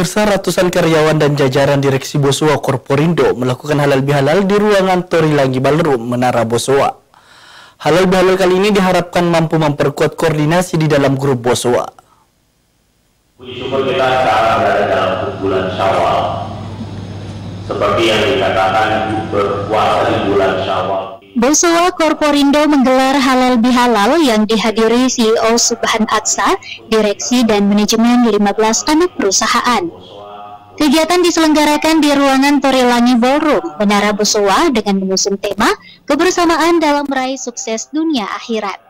Pemirsa, ratusan karyawan dan jajaran Direksi Bosowa Korporindo melakukan halal bihalal di ruangan Tori Langi Ballroom, Menara Bosowa. Halal bihalal kali ini diharapkan mampu memperkuat koordinasi di dalam grup Bosowa. Puji syukur kita sekarang berada dalam bulan Syawal. Seperti yang dikatakan, berpuasa di bulan Syawal. Bosowa Korporindo menggelar halal bihalal yang dihadiri CEO Subhan Aksa, Direksi dan Manajemen 15 anak perusahaan. Kegiatan diselenggarakan di ruangan Tori Langi Ballroom, Menara Bosowa dengan mengusung tema kebersamaan dalam meraih sukses dunia akhirat.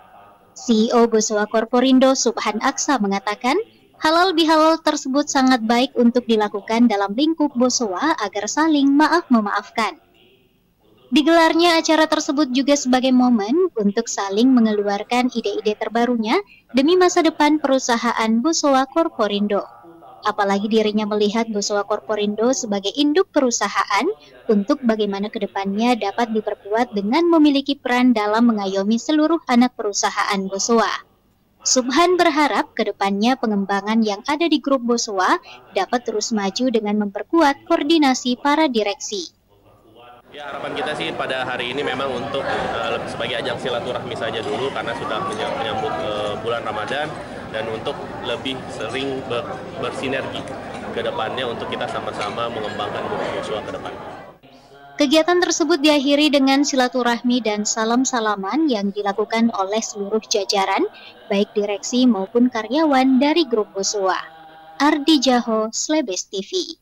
CEO Bosowa Korporindo Subhan Aksa mengatakan, halal bihalal tersebut sangat baik untuk dilakukan dalam lingkup Bosowa agar saling maaf-memaafkan. Digelarnya acara tersebut juga sebagai momen untuk saling mengeluarkan ide-ide terbarunya demi masa depan perusahaan Bosowa Korporindo. Apalagi dirinya melihat Bosowa Korporindo sebagai induk perusahaan untuk bagaimana kedepannya dapat diperkuat dengan memiliki peran dalam mengayomi seluruh anak perusahaan Bosowa. Subhan berharap kedepannya pengembangan yang ada di grup Bosowa dapat terus maju dengan memperkuat koordinasi para direksi. Ya, harapan kita sih pada hari ini memang untuk sebagai ajang silaturahmi saja dulu karena sudah menyambut bulan Ramadan dan untuk lebih sering bersinergi ke depannya untuk kita sama-sama mengembangkan grup Bosowa ke depan. Kegiatan tersebut diakhiri dengan silaturahmi dan salam-salaman yang dilakukan oleh seluruh jajaran, baik direksi maupun karyawan dari grup Bosowa. Ardi Jaho, Slebes TV.